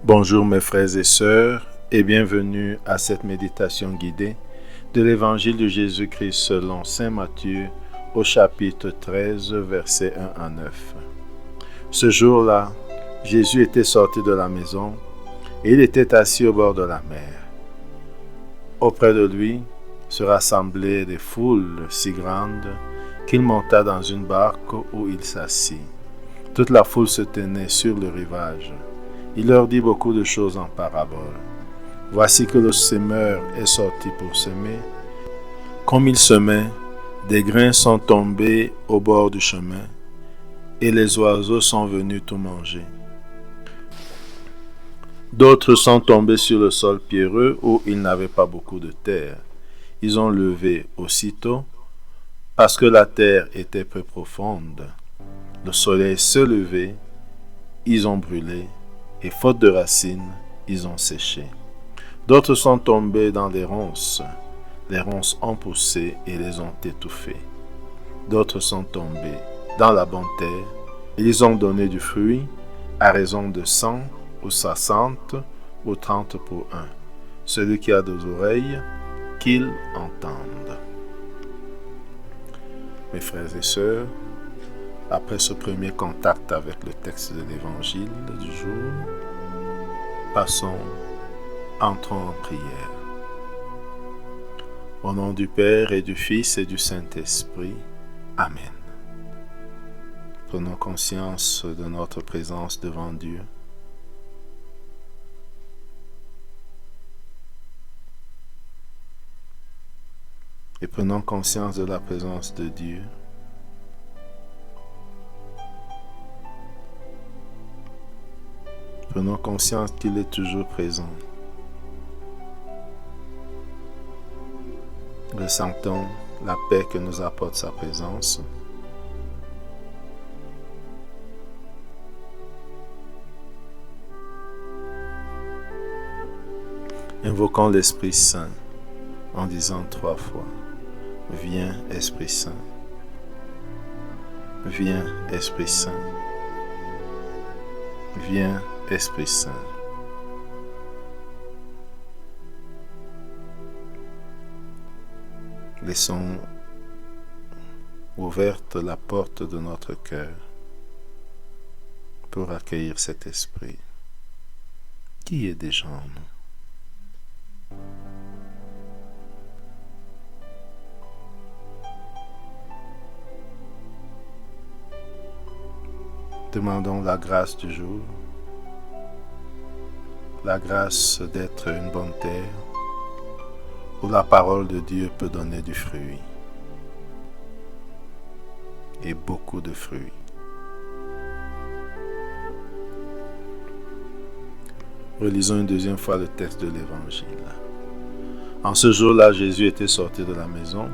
Bonjour mes frères et sœurs et bienvenue à cette méditation guidée de l'Évangile de Jésus-Christ selon Saint Matthieu au chapitre 13, versets 1 à 9. Ce jour-là, Jésus était sorti de la maison et il était assis au bord de la mer. Auprès de lui se rassemblaient des foules si grandes qu'il monta dans une barque où il s'assit. Toute la foule se tenait sur le rivage. Il leur dit beaucoup de choses en parabole. Voici que le semeur est sorti pour semer. Comme il semait, des grains sont tombés au bord du chemin, et les oiseaux sont venus tout manger. D'autres sont tombés sur le sol pierreux où il n'avait pas beaucoup de terre. Ils ont levé aussitôt, parce que la terre était peu profonde. Le soleil se levait, ils ont brûlé, et faute de racines, ils ont séché. D'autres sont tombés dans les ronces ont poussé et les ont étouffés. D'autres sont tombés dans la bonne terre, et ils ont donné du fruit à raison de 100 ou 60 ou 30 pour un. Celui qui a des oreilles, qu'il entende. Mes frères et sœurs, après ce premier contact avec le texte de l'Évangile du jour, entrons en prière. Au nom du Père et du Fils et du Saint-Esprit. Amen. Prenons conscience de notre présence devant Dieu. Et prenons conscience de la présence de Dieu. Prenons conscience qu'il est toujours présent. Ressentons la paix que nous apporte sa présence. Invoquons l'Esprit Saint en disant 3 fois: Viens, Esprit Saint. Viens, Esprit Saint. Viens, Esprit Saint. Laissons ouverte la porte de notre cœur pour accueillir cet esprit qui est déjà en nous. Demandons la grâce du jour, la grâce d'être une bonne terre où la parole de Dieu peut donner du fruit, et beaucoup de fruits. Relisons une deuxième fois le texte de l'Évangile. En ce jour-là, Jésus était sorti de la maison.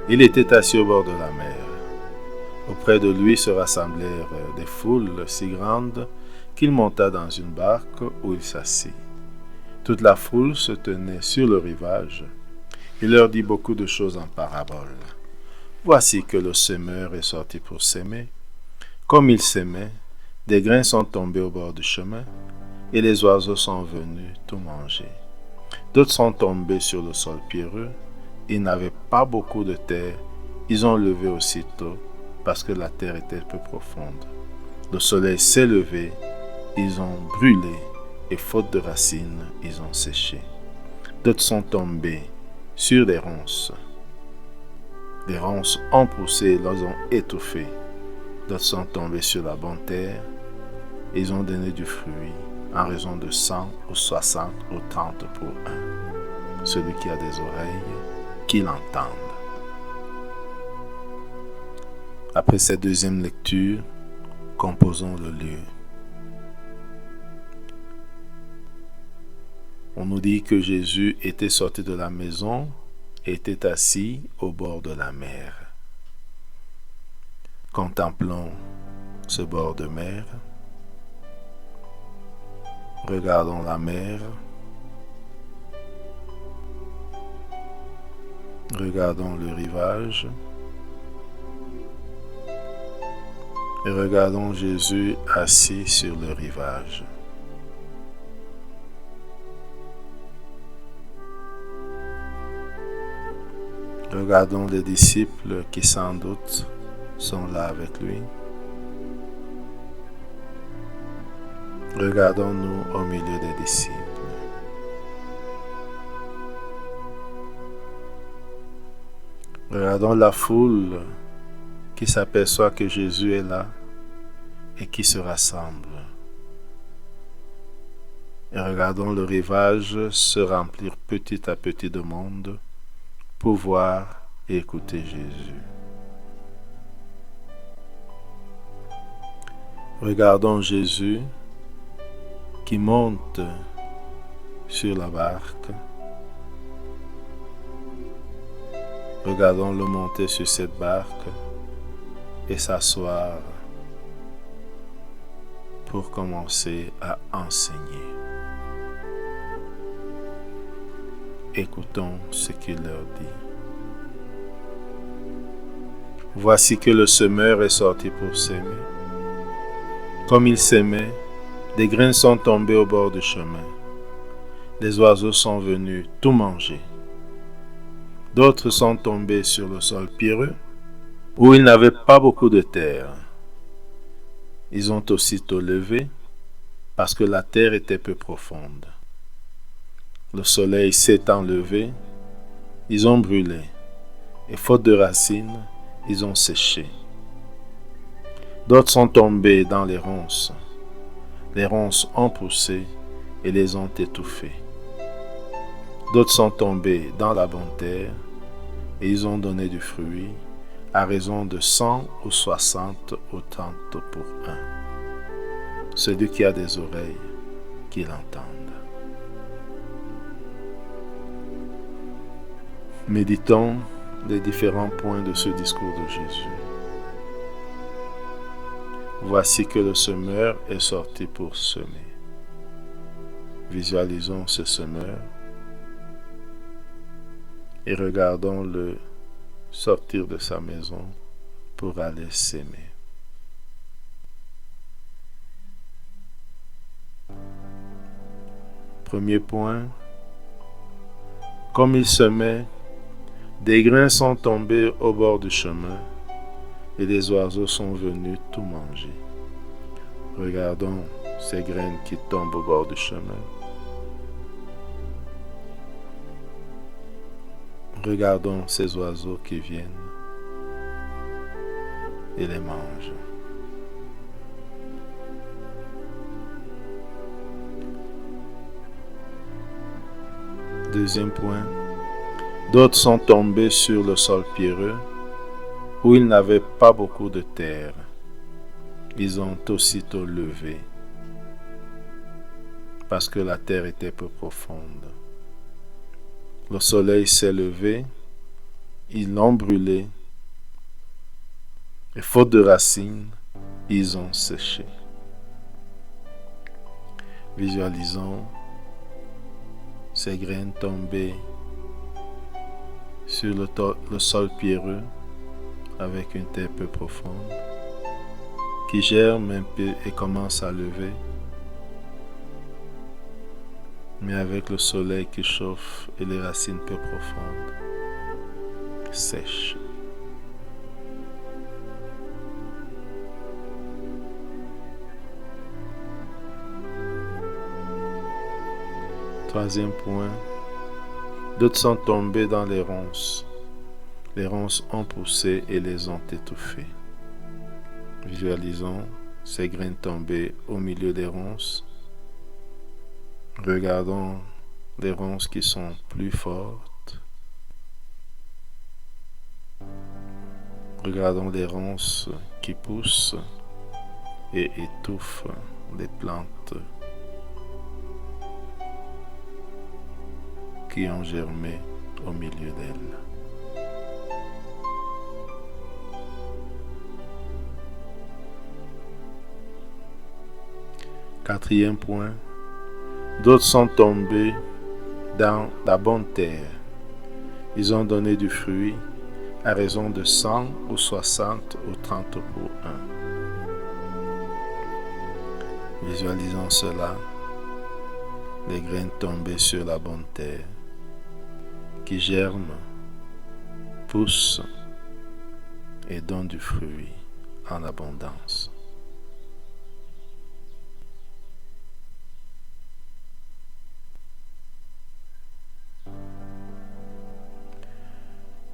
Il était assis au bord de la mer. Auprès de lui se rassemblèrent des foules si grandes qu'il monta dans une barque où il s'assit. Toute la foule se tenait sur le rivage. Il leur dit beaucoup de choses en parabole. Voici que le semeur est sorti pour s'aimer. Comme il s'aimait, des grains sont tombés au bord du chemin, et les oiseaux sont venus tout manger. D'autres sont tombés sur le sol pierreux. Ils n'avaient pas beaucoup de terre. Ils ont levé aussitôt, parce que la terre était peu profonde. Le soleil s'est levé, ils ont brûlé, et faute de racines, ils ont séché. D'autres sont tombés sur des ronces. Les ronces ont poussé et les ont étouffés. D'autres sont tombés sur la bonne terre, et ils ont donné du fruit en raison de 100 ou 60 ou 30 pour un. Celui qui a des oreilles, qu'il entende. Après cette deuxième lecture, composons le lieu. On nous dit que Jésus était sorti de la maison et était assis au bord de la mer. Contemplons ce bord de mer. Regardons la mer. Regardons le rivage. Et regardons Jésus assis sur le rivage. Regardons les disciples qui sans doute sont là avec lui. Regardons-nous au milieu des disciples. Regardons la foule qui s'aperçoit que Jésus est là et qui se rassemble. Et regardons le rivage se remplir petit à petit de monde pour voir et écouter Jésus. Regardons Jésus qui monte sur la barque. Regardons-le monter sur cette barque et s'asseoir pour commencer à enseigner. Écoutons ce qu'il leur dit. Voici que le semeur est sorti pour s'aimer. Comme il s'aimait, des graines sont tombées au bord du chemin. Les oiseaux sont venus tout manger. D'autres sont tombés sur le sol pierreux, où il n'avait pas beaucoup de terre. Ils ont aussitôt levé, parce que la terre était peu profonde. Le soleil s'étant levé, ils ont brûlé, et faute de racines, ils ont séché. D'autres sont tombés dans les ronces. Les ronces ont poussé et les ont étouffés. D'autres sont tombés dans la bonne terre, et ils ont donné du fruit, à raison de 100 ou 60 ou 30 pour un. Celui qui a des oreilles, qu'il entende. Méditons les différents points de ce discours de Jésus. Voici que le semeur est sorti pour semer. Visualisons ce semeur et regardons-le sortir de sa maison pour aller s'aimer. Premier point, comme il semait, des grains sont tombés au bord du chemin et les oiseaux sont venus tout manger. Regardons ces graines qui tombent au bord du chemin. Regardons ces oiseaux qui viennent et les mangent. Deuxième point, d'autres sont tombés sur le sol pierreux où il n'avait pas beaucoup de terre. Ils ont aussitôt levé parce que la terre était peu profonde. Le soleil s'est levé, ils l'ont brûlé, et faute de racines, ils ont séché. Visualisons ces graines tombées sur le sol pierreux avec une terre peu profonde, qui germe un peu et commence à lever, mais avec le soleil qui chauffe et les racines peu profondes sèchent. Troisième point, d'autres sont tombés dans les ronces. Les ronces ont poussé et les ont étouffés. Visualisons ces graines tombées au milieu des ronces. Regardons les ronces qui sont plus fortes. Regardons les ronces qui poussent et étouffent les plantes qui ont germé au milieu d'elles. Quatrième point, d'autres sont tombés dans la bonne terre. Ils ont donné du fruit à raison de 100 ou 60 ou 30 pour un. Visualisons cela, les graines tombées sur la bonne terre, qui germent pousse et donne du fruit en abondance.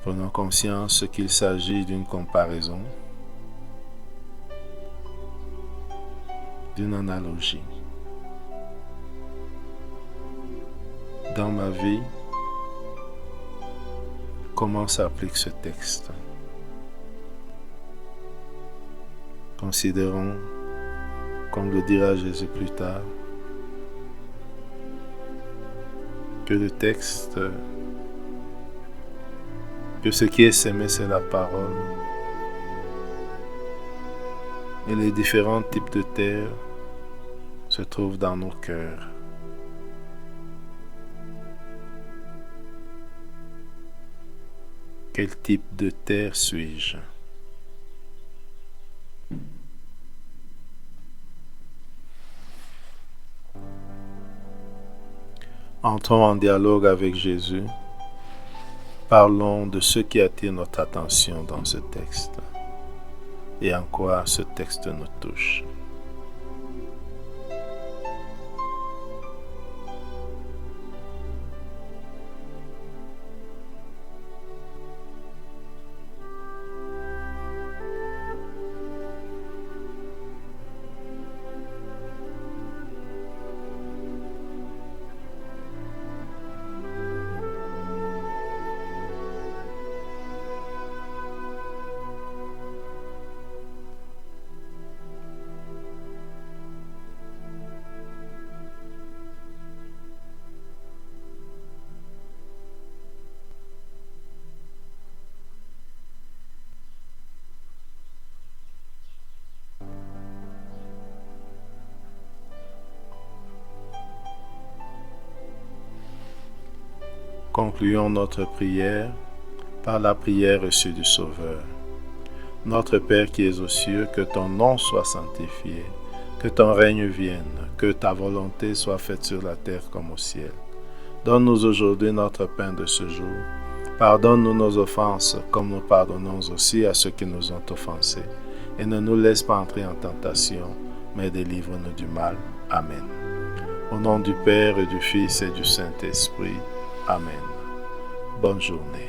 Prenons conscience qu'il s'agit d'une comparaison, d'une analogie. Dans ma vie, comment s'applique ce texte? Considérons, comme le dira Jésus plus tard, que le texte, que ce qui est semé, c'est la parole. Et les différents types de terre se trouvent dans nos cœurs. Quel type de terre suis-je? Entrons en dialogue avec Jésus. Parlons de ce qui attire notre attention dans ce texte et en quoi ce texte nous touche. Concluons notre prière par la prière reçue du Sauveur. Notre Père qui es aux cieux, que ton nom soit sanctifié, que ton règne vienne, que ta volonté soit faite sur la terre comme au ciel. Donne-nous aujourd'hui notre pain de ce jour. Pardonne-nous nos offenses, comme nous pardonnons aussi à ceux qui nous ont offensés. Et ne nous laisse pas entrer en tentation, mais délivre-nous du mal. Amen. Au nom du Père et du Fils et du Saint-Esprit. Amen. Bonne journée.